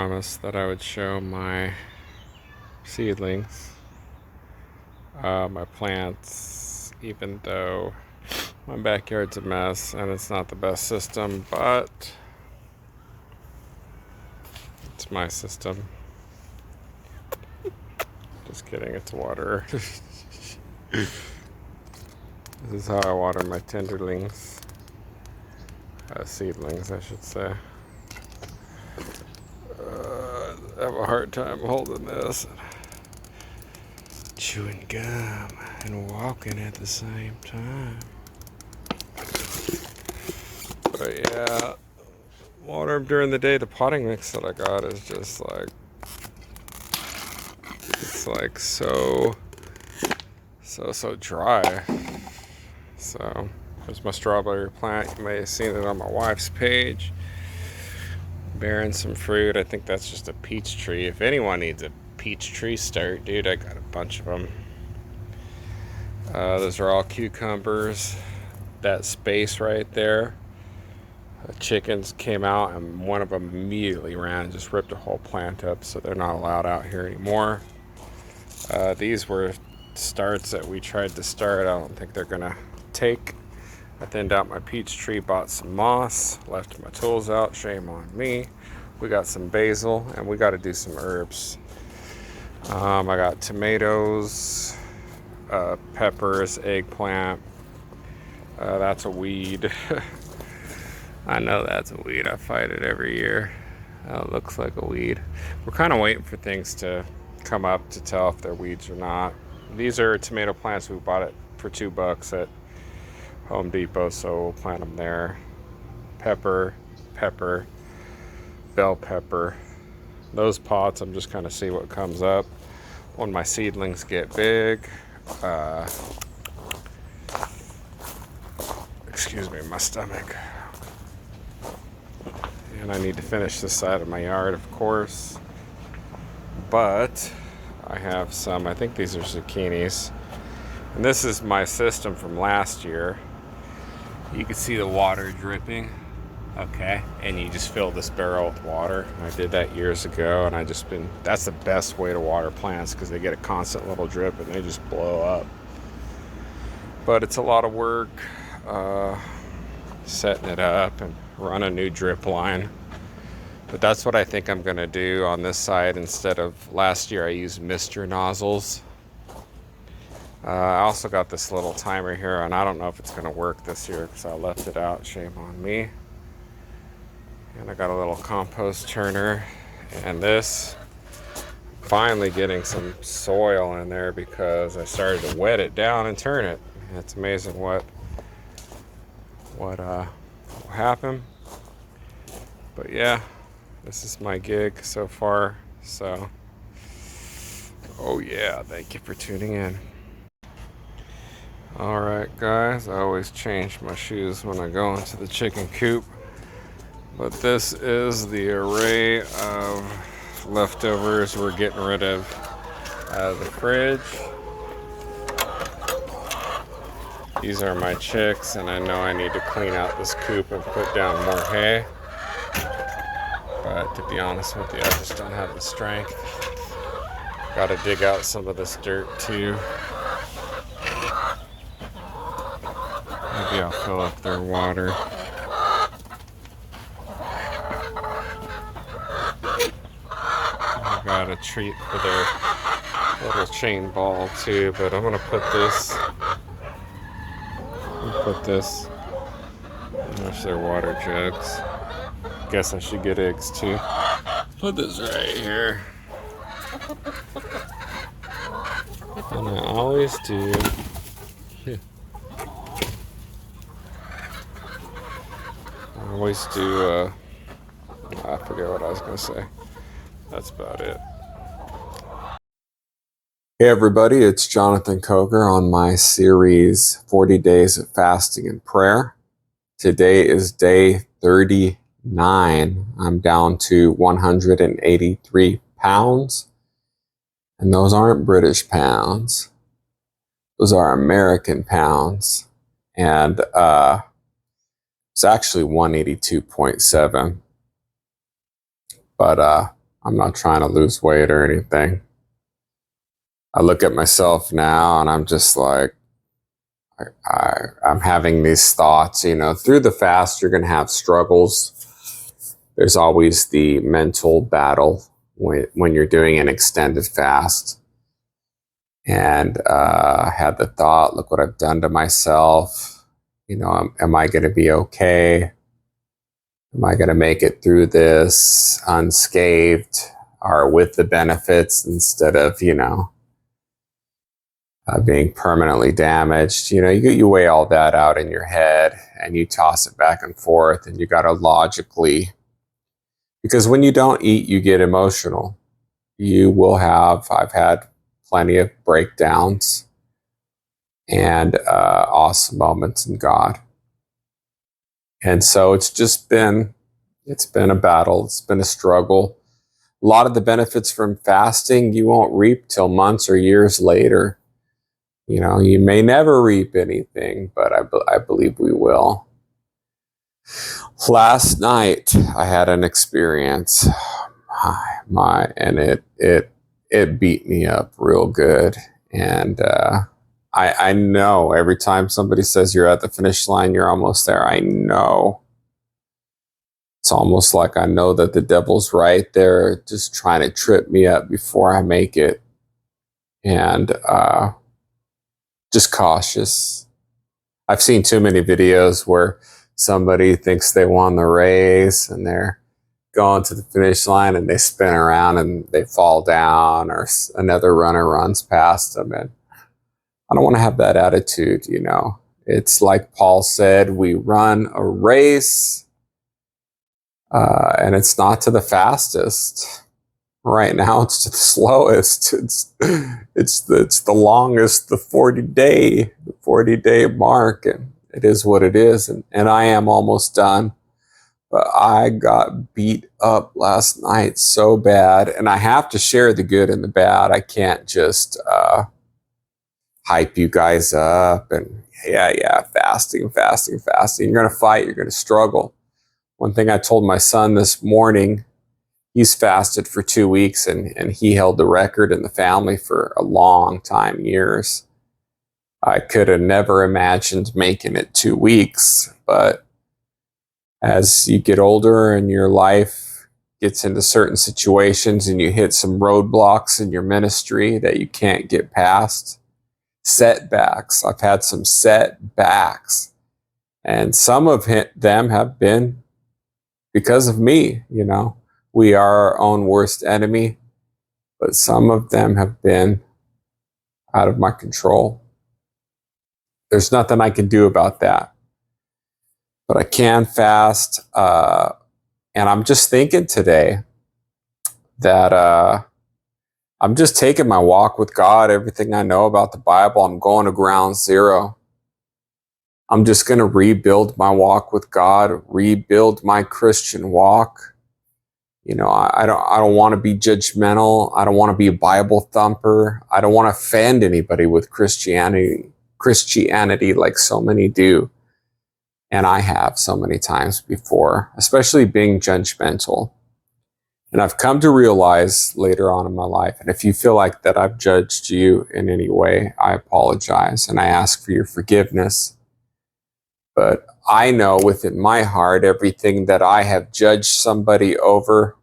promised that I would show my seedlings, my plants, even though my backyard's a mess and it's not the best system, but it's my system. Just kidding, it's water. This is how I water my tenderlings. Seedlings, I should say. I have a hard time holding this, chewing gum and walking at the same time. But yeah, water them during the day. The potting mix that I got is just like, it's like so dry. So there's my strawberry plant. You may have seen it on my wife's page, bearing some fruit. I think that's just a peach tree. If anyone needs a peach tree start, dude, I got a bunch of them. Those are all cucumbers. That space right there, chickens came out and one of them immediately ran and just ripped a whole plant up, so they're not allowed out here anymore. These were starts that we tried to start. I don't think they're gonna take. I thinned out my peach tree, bought some moss, left my tools out, shame on me. We got some basil and we got to do some herbs. I got tomatoes, peppers, eggplant. That's a weed. I know that's a weed. I fight it every year. It looks like a weed. We're kind of waiting for things to come up to tell if they're weeds or not. These are tomato plants. We bought it for $2 at Home Depot, so we'll plant them there. Pepper, bell pepper. Those pots, I'm just kind of see what comes up when my seedlings get big. Excuse me, my stomach. And I need to finish this side of my yard, of course. But I have some, I think these are zucchinis. And this is my system from last year. You can see the water dripping. Okay, and you just fill this barrel with water. I did that years ago, and that's the best way to water plants because they get a constant little drip and they just blow up. But it's a lot of work setting it up and run a new drip line. But that's what I think I'm gonna do on this side. Instead of last year I used mister nozzles. I also got this little timer here, and I don't know if it's gonna work this year because I left it out, shame on me. And I got a little compost turner, and this, finally getting some soil in there because I started to wet it down and turn it. And it's amazing what will happen. But yeah, this is my gig so far. So, oh yeah, thank you for tuning in. All right, guys, I always change my shoes when I go into the chicken coop. But this is the array of leftovers we're getting rid of out of the fridge. These are my chicks, and I know I need to clean out this coop and put down more hay. But to be honest with you, I just don't have the strength. Gotta dig out some of this dirt too. Maybe I'll fill up their water. Got a treat for their little chain ball too, but I'm gonna put this there's their water jugs. Guess I should get eggs too. Put this right here, and I always do. I always do. I forget what I was gonna say. That's about it. Hey everybody, it's Jonathan Coker on my series 40 Days of Fasting and Prayer. Today is day 39. I'm down to 183 pounds. And those aren't British pounds. Those are American pounds. And it's actually 182.7. But I'm not trying to lose weight or anything. I look at myself now and I'm just like, I'm having these thoughts, you know, through the fast, you're going to have struggles. There's always the mental battle when you're doing an extended fast. And I had the thought, look what I've done to myself. You know, am I going to be okay? Am I going to make it through this unscathed or with the benefits instead of, you know, being permanently damaged? You know, you weigh all that out in your head and you toss it back and forth, and you got to logically, because when you don't eat, you get emotional. I've had plenty of breakdowns and awesome moments in God. And so it's been a battle. It's been a struggle. A lot of the benefits from fasting you won't reap till months or years later. You know, you may never reap anything, but I believe we will. Last night I had an experience, and it beat me up real good. And I know every time somebody says you're at the finish line, you're almost there. I know. It's almost like I know that the devil's right there just trying to trip me up before I make it. And just cautious. I've seen too many videos where somebody thinks they won the race and they're going to the finish line and they spin around and they fall down, or another runner runs past them. And I don't want to have that attitude, you know. It's like Paul said, we run a race, and it's not to the fastest. Right now, it's to the slowest. It's the longest, the 40-day mark, and it is what it is. And I am almost done, but I got beat up last night so bad, and I have to share the good and the bad. I can't just hype you guys up and fasting. You're gonna fight. You're gonna struggle. One thing I told my son this morning. He's fasted for 2 weeks, and he held the record in the family for a long time, years. I could have never imagined making it 2 weeks, but as you get older and your life gets into certain situations and you hit some roadblocks in your ministry that you can't get past, setbacks. I've had some setbacks, and some of them have been because of me, you know. We are our own worst enemy, but some of them have been out of my control. There's nothing I can do about that, but I can fast. And I'm just thinking today that I'm just taking my walk with God, everything I know about the Bible. I'm going to ground zero. I'm just going to rebuild my walk with God, rebuild my Christian walk. You know, I don't want to be judgmental. I don't want to be a Bible thumper. I don't want to offend anybody with Christianity like so many do. And I have so many times before, especially being judgmental. And I've come to realize later on in my life, and if you feel like that I've judged you in any way, I apologize and I ask for your forgiveness. But I know within my heart, everything that I have judged somebody over,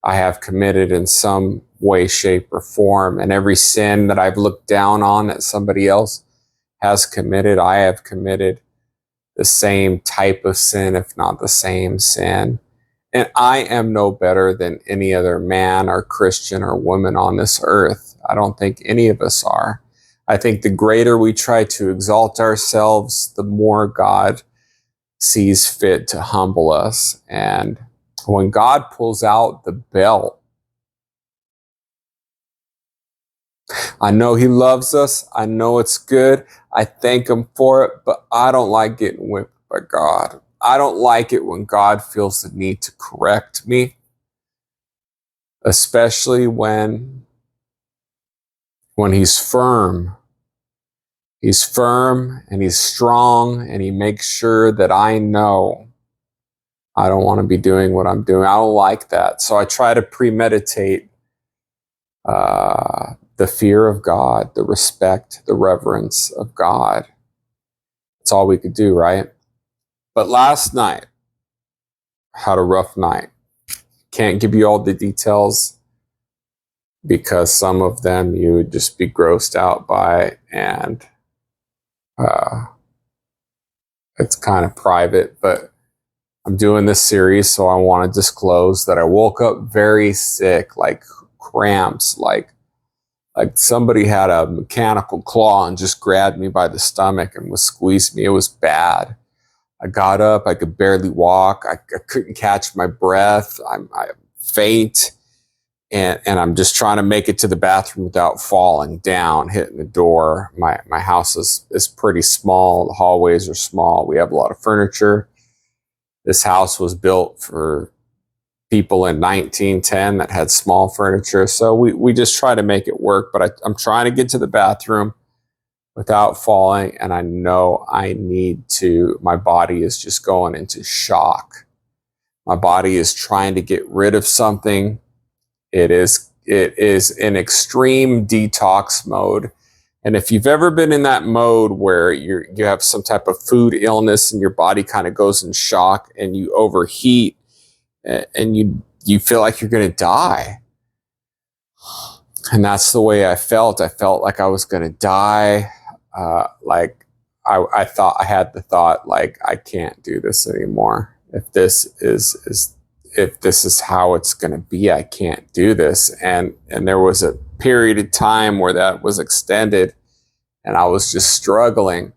I have committed in some way, shape, or form. And every sin that I've looked down on that somebody else has committed, I have committed the same type of sin, if not the same sin. And I am no better than any other man or Christian or woman on this earth. I don't think any of us are. I think the greater we try to exalt ourselves, the more God sees fit to humble us. And when God pulls out the belt, I know he loves us. I know it's good. I thank him for it, but I don't like getting whipped by God. I don't like it when God feels the need to correct me, especially when he's firm. He's firm and he's strong, and he makes sure that I know I don't want to be doing what I'm doing. I don't like that. So I try to premeditate the fear of God, the respect, the reverence of God. That's all we could do, right? But last night, had a rough night. Can't give you all the details because some of them you would just be grossed out by, and it's kind of private, but I'm doing this series, so I want to disclose that I woke up very sick, like cramps, like somebody had a mechanical claw and just grabbed me by the stomach and was squeezing me. It was bad. I got up. I could barely walk. I couldn't catch my breath. I'm faint. And I'm just trying to make it to the bathroom without falling down, hitting the door. My house is pretty small. The hallways are small. We have a lot of furniture. This house was built for people in 1910 that had small furniture. So we just try to make it work. But I'm trying to get to the bathroom without falling. And I know I need to. My body is just going into shock. My body is trying to get rid of something. It is in extreme detox mode. And if you've ever been in that mode where you have some type of food illness and your body kind of goes in shock and you overheat and you feel like you're going to die. And that's the way I felt. I felt like I was going to die. Like I thought, I had the thought, like, I can't do this anymore. If this is how it's going to be, I can't do this. And there was a period of time where that was extended and I was just struggling.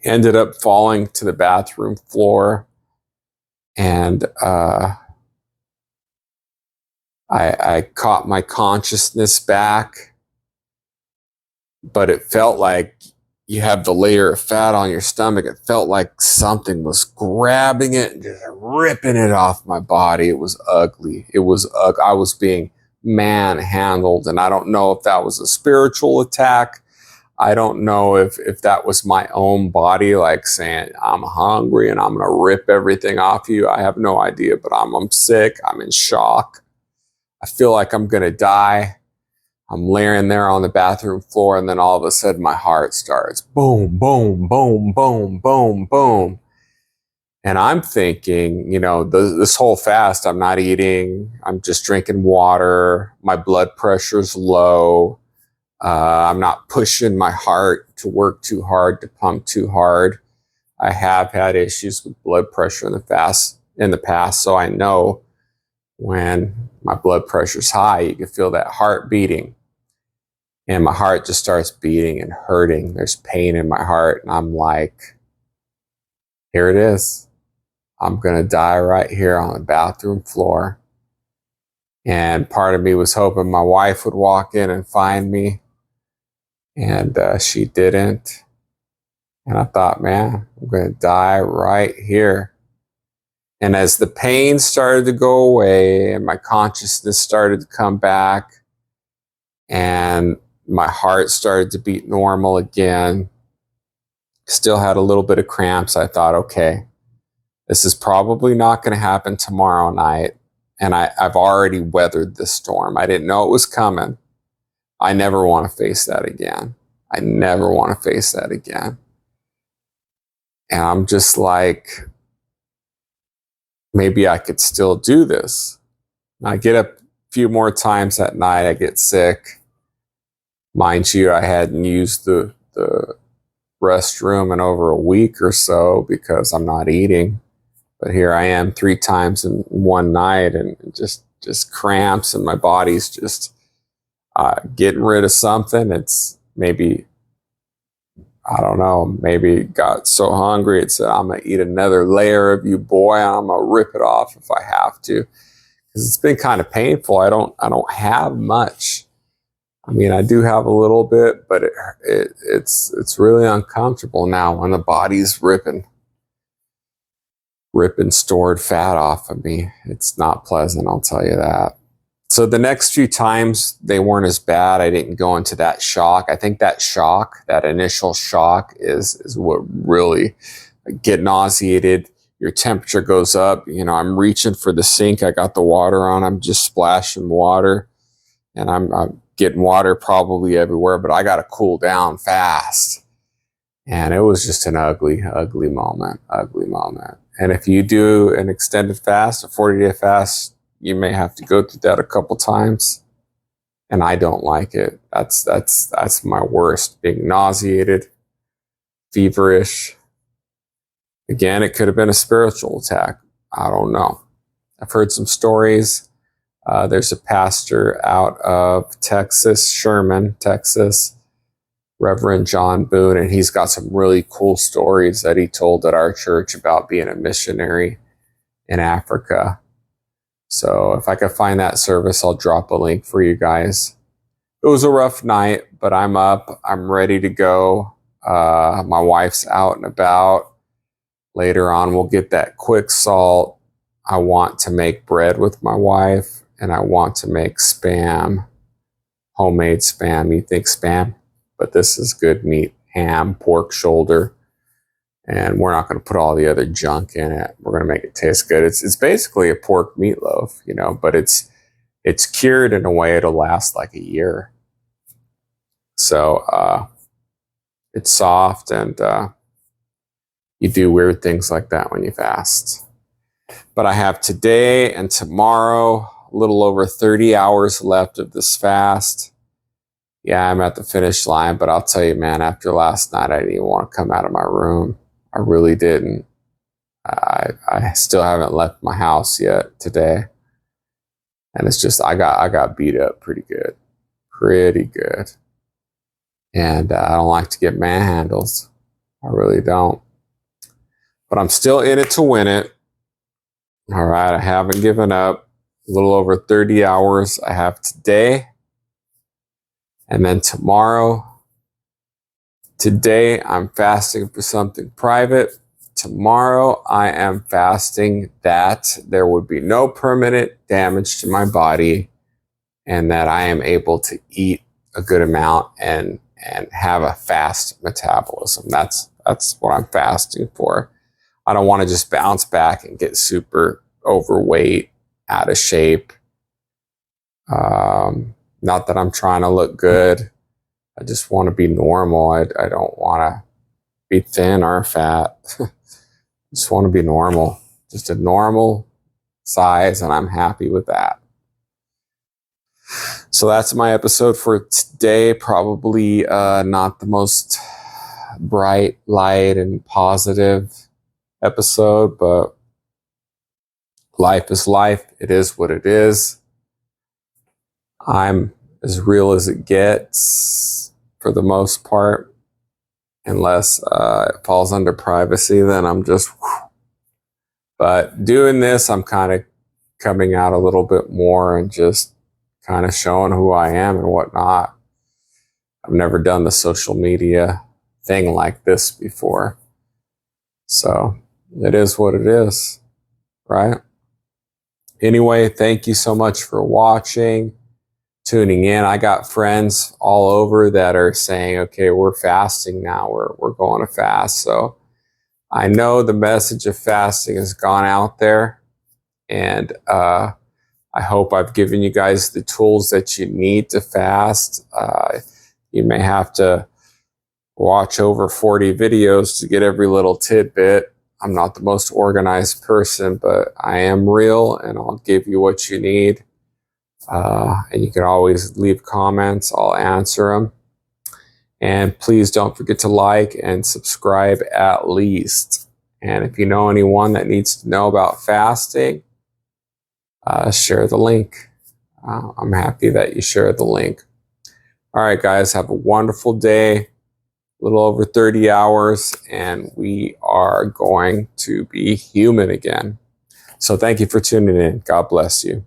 Ended up falling to the bathroom floor, and I caught my consciousness back, but it felt like you have the layer of fat on your stomach. It felt like something was grabbing it and just ripping it off my body. It was ugly. It was I was being manhandled, and I don't know if that was a spiritual attack. I don't know if that was my own body, like saying, I'm hungry and I'm going to rip everything off you. I have no idea, but I'm sick. I'm in shock. I feel like I'm going to die. I'm laying there on the bathroom floor, and then all of a sudden my heart starts boom, boom, boom, boom, boom, boom. And I'm thinking, this whole fast, I'm not eating. I'm just drinking water. My blood pressure's low. I'm not pushing my heart to work too hard, to pump too hard. I have had issues with blood pressure in the past, so I know when my blood pressure's high, you can feel that heart beating. And my heart just starts beating and hurting. There's pain in my heart, and I'm like, here it is. I'm going to die right here on the bathroom floor. And part of me was hoping my wife would walk in and find me. And she didn't. And I thought, man, I'm going to die right here. And as the pain started to go away and my consciousness started to come back and my heart started to beat normal again, still had a little bit of cramps, I thought, okay, this is probably not going to happen tomorrow night. And I've already weathered the storm. I didn't know it was coming. I never want to face that again. I never want to face that again. And I'm just like, maybe I could still do this. I get up a few more times that night. I get sick. Mind you, I hadn't used the restroom in over a week or so because I'm not eating. But here I am 3 times in one night, and just cramps, and my body's just getting rid of something. It's maybe, I don't know, maybe got so hungry it said, I'm going to eat another layer of you, boy, and I'm going to rip it off if I have to. Because it's been kind of painful. I don't have much. I mean, I do have a little bit, but it's really uncomfortable now when the body's ripping stored fat off of me. It's not pleasant, I'll tell you that. So the next few times, they weren't as bad. I didn't go into that shock. I think that shock, that initial shock is what really get nauseated. your temperature goes up. You know, I'm reaching for the sink. I got the water on. I'm just splashing water, and I'm getting water probably everywhere, but I got to cool down fast. And it was just an ugly moment. And if you do an extended fast, a 40-day fast, you may have to go through that a couple times. And I don't like it. That's my worst. Being nauseated, feverish. Again, it could have been a spiritual attack. I don't know. I've heard some stories. There's a pastor out of Texas, Sherman, Texas, Reverend John Boone, and he's got some really cool stories that he told at our church about being a missionary in Africa. So if I could find that service, I'll drop a link for you guys. It was a rough night, but I'm up. I'm ready to go. My wife's out and about. Later on, we'll get that quick salt. I want to make bread with my wife, and I want to make spam, homemade spam. You think spam? But this is good meat, ham, pork shoulder, and we're not going to put all the other junk in it. We're going to make it taste good. It's basically a pork meatloaf, you know, but it's cured in a way it'll last like a year. So it's soft, and you do weird things like that when you fast. But I have today and tomorrow, a little over 30 hours left of this fast. Yeah, I'm at the finish line, but I'll tell you, man, after last night, I didn't even want to come out of my room. I really didn't. I still haven't left my house yet today. And it's just, I got beat up pretty good. And I don't like to get manhandles. I really don't. But I'm still in it to win it. All right, I haven't given up. A little over 30 hours I have today. And then tomorrow. Today, I'm fasting for something private. Tomorrow, I am fasting that there would be no permanent damage to my body, and that I am able to eat a good amount and have a fast metabolism. That's what I'm fasting for. I don't want to just bounce back and get super overweight, out of shape. Not that I'm trying to look good. I just want to be normal. I don't want to be thin or fat. I just want to be normal. Just a normal size, and I'm happy with that. So that's my episode for today. Probably not the most bright, light, and positive episode, but life is life. It is what it is. I'm as real as it gets for the most part, unless it falls under privacy, then I'm just, but doing this, I'm kind of coming out a little bit more and just kind of showing who I am and whatnot. I've never done the social media thing like this before. So it is what it is, right? Anyway, thank you so much for watching, tuning in. I got friends all over that are saying, okay, we're fasting now. We're going to fast. So I know the message of fasting has gone out there, and I hope I've given you guys the tools that you need to fast. You may have to watch over 40 videos to get every little tidbit. I'm not the most organized person, but I am real, and I'll give you what you need. And you can always leave comments. I'll answer them. And please don't forget to like and subscribe at least. And if you know anyone that needs to know about fasting, share the link. I'm happy that you shared the link. All right, guys, have a wonderful day. A little over 30 hours, and we are going to be human again. So thank you for tuning in. God bless you.